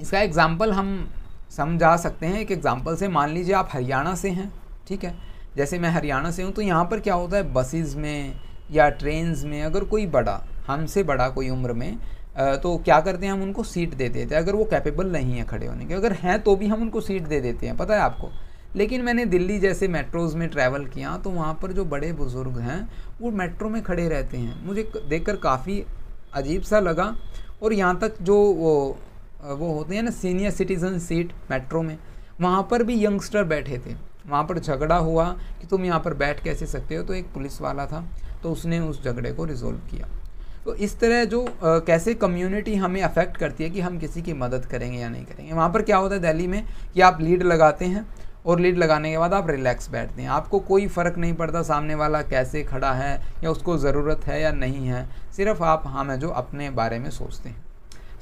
इसका एग्जाम्पल हम समझा सकते हैं एक एग्जाम्पल से। मान लीजिए आप हरियाणा से हैं, ठीक है। जैसे मैं हरियाणा से हूँ, तो यहाँ पर क्या होता है, बसेस में या ट्रेन्स में अगर कोई बड़ा, हमसे बड़ा कोई उम्र में, तो क्या करते हैं, हम उनको सीट दे देते हैं अगर वो कैपेबल नहीं है खड़े होने के। अगर हैं तो भी हम उनको सीट दे देते हैं, पता है आपको। लेकिन मैंने दिल्ली जैसे मेट्रोज़ में ट्रैवल किया, तो वहाँ पर जो बड़े बुज़ुर्ग हैं वो मेट्रो में खड़े रहते हैं। मुझे देखकर काफ़ी अजीब सा लगा। और यहाँ तक जो वो होते हैं ना सीनियर सिटीज़न सीट मेट्रो में, वहाँ पर भी यंगस्टर बैठे थे। वहाँ पर झगड़ा हुआ कि तुम यहाँ पर बैठ कैसे सकते हो, तो एक पुलिस वाला था, तो उसने उस झगड़े को रिजोल्व किया। तो इस तरह जो कैसे कम्युनिटी हमें अफेक्ट करती है कि हम किसी की मदद करेंगे या नहीं करेंगे। वहाँ पर क्या होता है दिल्ली में कि आप लीड लगाते हैं और लीड लगाने के बाद आप रिलैक्स बैठते हैं, आपको कोई फ़र्क नहीं पड़ता सामने वाला कैसे खड़ा है या उसको ज़रूरत है या नहीं है, सिर्फ आप हम जो अपने बारे में सोचते हैं।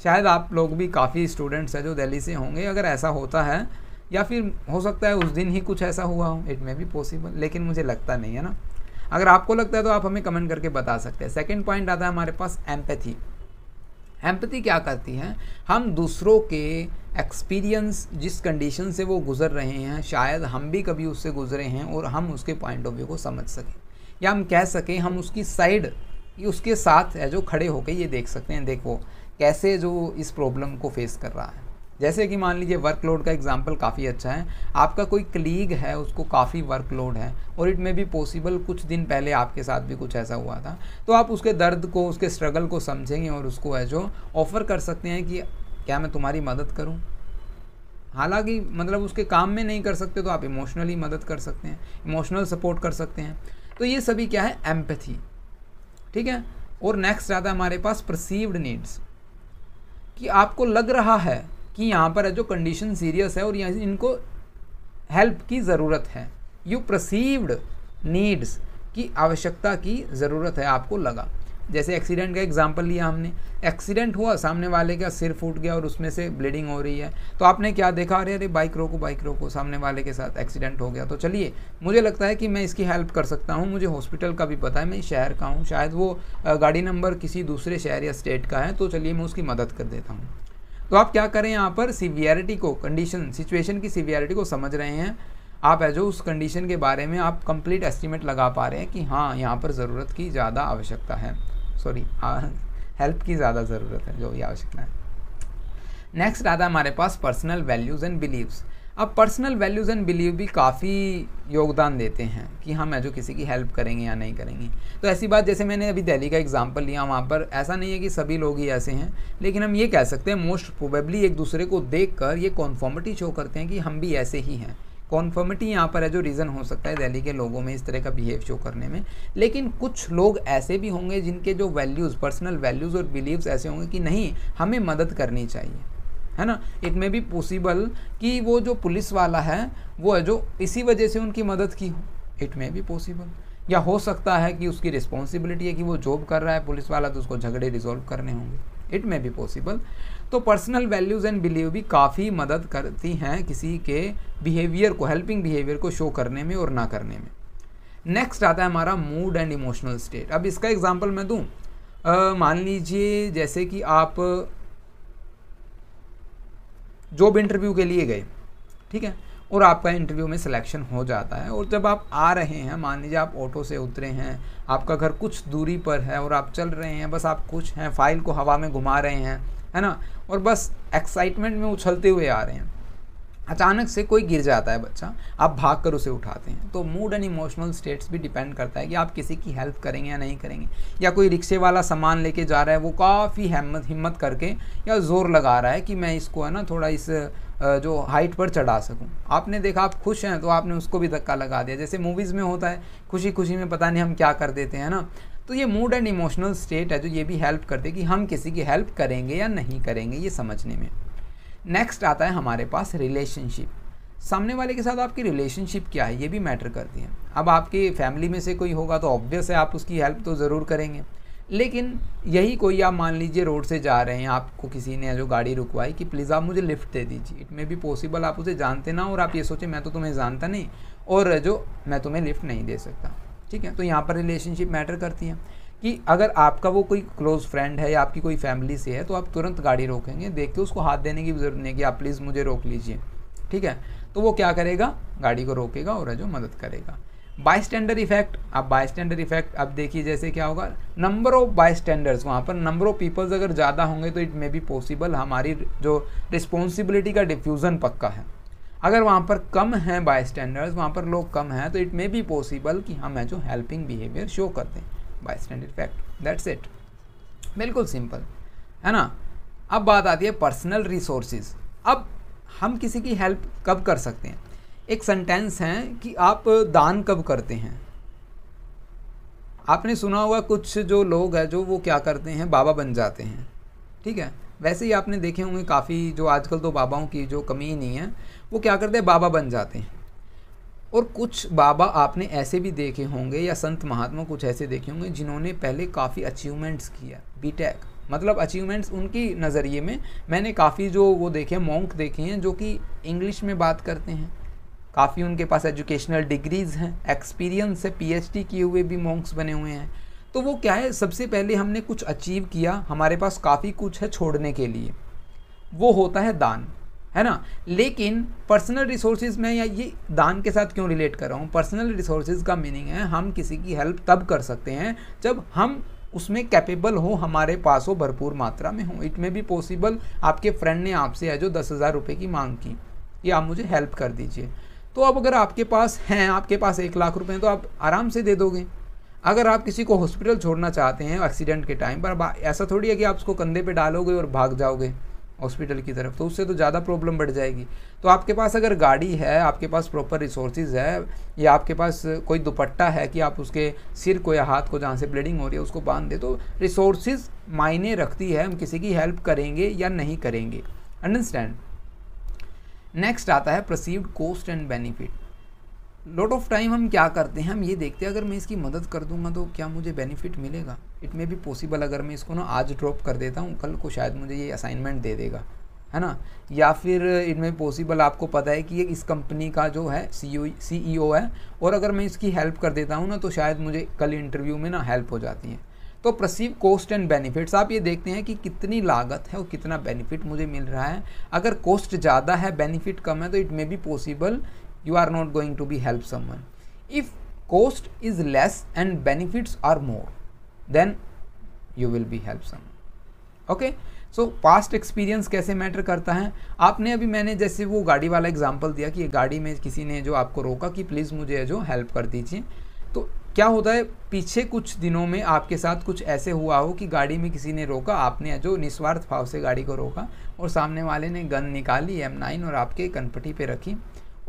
शायद आप लोग भी काफ़ी स्टूडेंट्स हैं जो दिल्ली से होंगे, अगर ऐसा होता है या फिर हो सकता है उस दिन ही कुछ ऐसा हुआ हो, इट मे बी पॉसिबल, लेकिन मुझे लगता नहीं है ना। अगर आपको लगता है तो आप हमें कमेंट करके बता सकते हैं। सेकंड पॉइंट आता है हमारे पास एम्पैथी। एम्पैथी क्या करती है, हम दूसरों के एक्सपीरियंस, जिस कंडीशन से वो गुजर रहे हैं, शायद हम भी कभी उससे गुजरे हैं और हम उसके पॉइंट ऑफ व्यू को समझ सकें, या हम कह सकें हम उसकी साइड, उसके साथ है जो खड़े होकर ये देख सकते हैं, देखो कैसे जो इस प्रॉब्लम को फेस कर रहा है। जैसे कि मान लीजिए वर्कलोड का एग्जांपल काफ़ी अच्छा है। आपका कोई कलीग है, उसको काफ़ी वर्कलोड है और इट में भी पॉसिबल कुछ दिन पहले आपके साथ भी कुछ ऐसा हुआ था, तो आप उसके दर्द को, उसके स्ट्रगल को समझेंगे और उसको है जो ऑफ़र कर सकते हैं कि क्या मैं तुम्हारी मदद करूं। हालांकि मतलब उसके काम में नहीं कर सकते तो आप इमोशनली मदद कर सकते हैं, इमोशनल सपोर्ट कर सकते हैं। तो ये सभी क्या है, एम्पैथी, ठीक है। और नेक्स्ट आता है हमारे पास परसीव्ड नीड्स, कि आपको लग रहा है कि यहाँ पर है जो कंडीशन सीरियस है और यहाँ इनको हेल्प की ज़रूरत है। यू परसीव्ड नीड्स, की आवश्यकता की ज़रूरत है, आपको लगा। जैसे एक्सीडेंट का एग्जांपल लिया हमने, एक्सीडेंट हुआ, सामने वाले का सिर फूट गया और उसमें से ब्लीडिंग हो रही है, तो आपने क्या देखा, अरे अरे बाइक रोको, सामने वाले के साथ एक्सीडेंट हो गया, तो चलिए मुझे लगता है कि मैं इसकी हेल्प कर सकता हूँ, मुझे हॉस्पिटल का भी पता है, मैं इस शहर का हूँ, शायद वो गाड़ी नंबर किसी दूसरे शहर या स्टेट का है, तो चलिए मैं उसकी मदद कर देता हूँ। तो आप क्या करें, यहाँ पर सीवियरिटी को, कंडीशन, सिचुएशन की सीवियरिटी को समझ रहे हैं आप, है जो उस कंडीशन के बारे में आप कंप्लीट एस्टीमेट लगा पा रहे हैं कि हाँ यहाँ पर ज़रूरत की ज़्यादा आवश्यकता है, हेल्प की ज़्यादा ज़रूरत है, जो ये आवश्यकता है। नेक्स्ट आता है हमारे पास पर्सनल वैल्यूज़ एंड बिलीव्स। अब पर्सनल वैल्यूज़ एंड बिलीव भी काफ़ी योगदान देते हैं कि हम है जो किसी की हेल्प करेंगे या नहीं करेंगे। तो ऐसी बात, जैसे मैंने अभी दिल्ली का एग्जांपल लिया, वहाँ पर ऐसा नहीं है कि सभी लोग ही ऐसे हैं, लेकिन हम ये कह सकते हैं मोस्ट प्रोबेबली एक दूसरे को देखकर ये कॉन्फॉर्मिटी शो करते हैं कि हम भी ऐसे ही हैं। कॉन्फर्मिटी यहाँ पर है जो रीज़न हो सकता है दिल्ली के लोगों में इस तरह का बिहेव शो करने में। लेकिन कुछ लोग ऐसे भी होंगे जिनके जो वैल्यूज़, पर्सनल वैल्यूज़ और बिलीव्स ऐसे होंगे कि नहीं, हमें मदद करनी चाहिए, है ना। इट में भी पॉसिबल कि वो जो पुलिस वाला है वो है जो इसी वजह से उनकी मदद की हो, इट में भी पॉसिबल। या हो सकता है कि उसकी रिस्पॉन्सिबिलिटी है कि वो जॉब कर रहा है पुलिस वाला, तो उसको झगड़े रिजॉल्व करने होंगे, इट मे बी पॉसिबल। तो पर्सनल वैल्यूज़ एंड बिलीव भी काफ़ी मदद करती हैं किसी के बिहेवियर को, हेल्पिंग बिहेवियर को शो करने में और ना करने में। नेक्स्ट आता है हमारा मूड एंड इमोशनल स्टेट। अब इसका एग्जांपल मैं दूं, मान लीजिए जैसे कि आप जॉब इंटरव्यू के लिए गए, ठीक है, और आपका इंटरव्यू में सिलेक्शन हो जाता है, और जब आप आ रहे हैं, मान लीजिए आप ऑटो से उतरे हैं, आपका घर कुछ दूरी पर है और आप चल रहे हैं, बस आप कुछ हैं, फाइल को हवा में घुमा रहे हैं, है ना, और बस एक्साइटमेंट में उछलते हुए आ रहे हैं, अचानक से कोई गिर जाता है बच्चा, आप भाग कर उसे उठाते हैं। तो मूड एंड इमोशनल स्टेट्स भी डिपेंड करता है कि आप किसी की हेल्प करेंगे या नहीं करेंगे। या कोई रिक्शे वाला सामान लेके जा रहा है, वो काफ़ी हिम्मत करके या ज़ोर लगा रहा है कि मैं इसको, है ना, थोड़ा इस जो हाइट पर चढ़ा सकूं। आपने देखा आप खुश हैं तो आपने उसको भी धक्का लगा दिया, जैसे मूवीज़ में होता है, खुशी खुशी में पता नहीं हम क्या कर देते हैं ना। तो ये मूड एंड इमोशनल स्टेट है जो ये भी हेल्प करते हैं कि हम किसी की हेल्प करेंगे या नहीं करेंगे ये समझने में। नेक्स्ट आता है हमारे पास रिलेशनशिप। सामने वाले के साथ आपकी रिलेशनशिप क्या है ये भी मैटर करती है। अब आपकी फैमिली में से कोई होगा तो ऑब्वियस है आप उसकी हेल्प तो ज़रूर करेंगे, लेकिन यही कोई आप मान लीजिए रोड से जा रहे हैं, आपको किसी ने जो गाड़ी रुकवाई कि प्लीज़ आप मुझे लिफ्ट दे दीजिए। इट में भी पॉसिबल आप उसे जानते ना और आप ये सोचें मैं तो तुम्हें जानता नहीं और जो मैं तुम्हें लिफ्ट नहीं दे सकता, ठीक है। तो यहाँ पर रिलेशनशिप मैटर करती है कि अगर आपका वो कोई क्लोज फ्रेंड है या आपकी कोई फैमिली से है तो आप तुरंत गाड़ी रोकेंगे, देख के उसको हाथ देने की ज़रूरत नहीं कि आप प्लीज़ मुझे रोक लीजिए, ठीक है। तो वो क्या करेगा, गाड़ी को रोकेगा और जो मदद करेगा। बायस्टैंडर इफेक्ट। अब बायस्टैंडर इफेक्ट अब देखिए जैसे क्या होगा, नंबर ऑफ बायस्टैंडर्स, वहाँ पर नंबर ऑफ पीपल्स अगर ज़्यादा होंगे तो इट मे बी पॉसिबल हमारी जो रिस्पॉन्सिबिलिटी का डिफ्यूज़न पक्का है। अगर वहाँ पर कम हैं बायस्टैंडर्स, वहाँ पर लोग कम हैं, तो इट मे बी पॉसिबल कि हम जो हेल्पिंग बिहेवियर शो करते हैं। बायस्टैंडर इफेक्ट, दैट्स इट, बिल्कुल सिंपल, है ना। अब बात आती है पर्सनल रिसोर्सेज। अब हम किसी की हेल्प कब कर सकते हैं। एक सेंटेंस है कि आप दान कब करते हैं। आपने सुना होगा कुछ जो लोग हैं जो वो क्या करते हैं, बाबा बन जाते हैं, ठीक है। वैसे ही आपने देखे होंगे काफ़ी जो आजकल तो बाबाओं की जो कमी ही नहीं है, वो क्या करते हैं, बाबा बन जाते हैं। और कुछ बाबा आपने ऐसे भी देखे होंगे या संत महात्मा कुछ ऐसे देखे होंगे जिन्होंने पहले काफ़ी अचीवमेंट्स किया, बीटेक, मतलब अचीवमेंट्स उनकी नज़रिए में। मैंने काफ़ी जो वो देखे मॉन्क देखे हैं जो कि इंग्लिश में बात करते हैं, काफ़ी उनके पास एजुकेशनल डिग्रीज़ हैं, एक्सपीरियंस है, पीएचडी किए हुए भी मॉन्क्स बने हुए हैं। तो वो क्या है, सबसे पहले हमने कुछ अचीव किया, हमारे पास काफ़ी कुछ है छोड़ने के लिए, वो होता है दान, है ना। लेकिन पर्सनल रिसोर्सेज में, या ये दान के साथ क्यों रिलेट कर रहा हूँ, पर्सनल रिसोर्सेज का मीनिंग है हम किसी की हेल्प तब कर सकते हैं जब हम उसमें कैपेबल हो, हमारे पास हो, भरपूर मात्रा में हो। इट में भी पॉसिबल आपके फ्रेंड ने आपसे है जो 10,000 रुपये की मांग की, ये आप मुझे हेल्प कर दीजिए। तो अब अगर आपके पास हैं, आपके पास 1 लाख रुपए हैं तो आप आराम से दे दोगे। अगर आप किसी को हॉस्पिटल छोड़ना चाहते हैं एक्सीडेंट के टाइम पर, ऐसा थोड़ी है कि आप उसको कंधे पे डालोगे और भाग जाओगे हॉस्पिटल की तरफ, तो उससे तो ज़्यादा प्रॉब्लम बढ़ जाएगी। तो आपके पास अगर गाड़ी है, आपके पास प्रॉपर रिसोर्सेज है, या आपके पास कोई दुपट्टा है कि आप उसके सिर को या हाथ को जहाँ से ब्लीडिंग हो रही है उसको बांध दे, तो रिसोर्सेज मायने रखती है हम किसी की हेल्प करेंगे या नहीं करेंगे। अंडरस्टैंड। नेक्स्ट आता है perceived cost and benefit. Lot of time हम क्या करते हैं, हम ये देखते हैं अगर मैं इसकी मदद कर दूंगा तो क्या मुझे बेनिफिट मिलेगा। इट मे बी पॉसिबल अगर मैं इसको ना आज ड्रॉप कर देता हूँ, कल को शायद मुझे ये असाइनमेंट दे देगा, है ना। या फिर इट मे पॉसिबल आपको पता है कि ये इस कंपनी का जो है CEO है, और अगर मैं इसकी हेल्प कर देता हूँ ना तो शायद मुझे कल इंटरव्यू में ना हेल्प हो जाती है। तो परसीव कॉस्ट एंड बेनिफिट्स, आप ये देखते हैं कि कितनी लागत है और कितना बेनिफिट मुझे मिल रहा है। अगर कॉस्ट ज़्यादा है, बेनिफिट कम है, तो it may be possible you are not going to be help someone. If cost is less and benefits are more, then you will be help someone. Okay? So past experience कैसे matter करता है। आपने अभी मैंने जैसे वो गाड़ी वाला एग्जांपल दिया कि गाड़ी में किसी ने जो आपको रोका कि प्लीज़ मुझे जो हेल्प कर दीजिए, तो क्या होता है पीछे कुछ दिनों में आपके साथ कुछ ऐसे हुआ हो कि गाड़ी में किसी ने रोका, आपने जो निस्वार्थ भाव से गाड़ी को रोका और सामने वाले ने गन निकाली M9 और आपके कनपटी पे रखी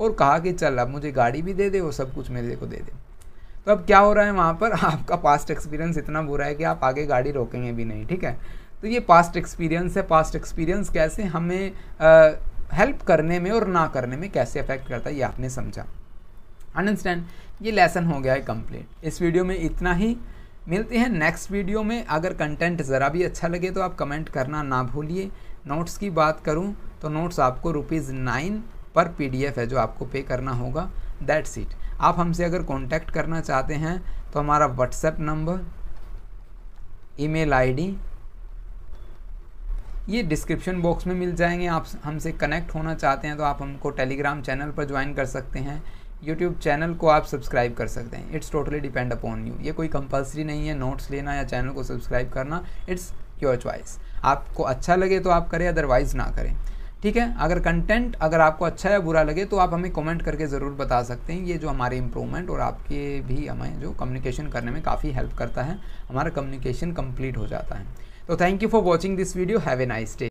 और कहा कि चल अब मुझे गाड़ी भी दे दे और सब कुछ मेरे को दे दे। तो अब क्या हो रहा है वहाँ पर, आपका पास्ट एक्सपीरियंस इतना बुरा है कि आप आगे गाड़ी रोकेंगे भी नहीं, ठीक है। तो ये पास्ट एक्सपीरियंस है। पास्ट एक्सपीरियंस कैसे हमें हेल्प करने में और ना करने में कैसे अफेक्ट करता है ये आपने समझा। अंडरस्टैंड। ये लेसन हो गया है कंप्लीट। इस वीडियो में इतना ही। मिलते हैं नेक्स्ट वीडियो में। अगर कंटेंट ज़रा भी अच्छा लगे तो आप कमेंट करना ना भूलिए। नोट्स की बात करूं तो नोट्स आपको ₹9 पर PDF है जो आपको पे करना होगा, दैट्स इट। आप हमसे अगर कांटेक्ट करना चाहते हैं तो हमारा व्हाट्सएप नंबर, ईमेल ID ये डिस्क्रिप्शन बॉक्स में मिल जाएंगे। आप हमसे कनेक्ट होना चाहते हैं तो आप हमको टेलीग्राम चैनल पर ज्वाइन कर सकते हैं, यूट्यूब चैनल को आप सब्सक्राइब कर सकते हैं। It's totally depend upon you. ये कोई कंपलसरी नहीं है नोट्स लेना या चैनल को सब्सक्राइब करना, इट्स योर चॉइस। आपको अच्छा लगे तो आप करें, अदरवाइज़ ना करें, ठीक है। अगर कंटेंट अगर आपको अच्छा या बुरा लगे तो आप हमें कमेंट करके ज़रूर बता सकते हैं। ये जो हमारे इम्प्रूवमेंट और आपके भी हमें जो कम्युनिकेशन करने में काफ़ी हेल्प करता है, हमारा कम्युनिकेशन कंप्लीट हो जाता है। तो thank you for watching this video, have a nice day.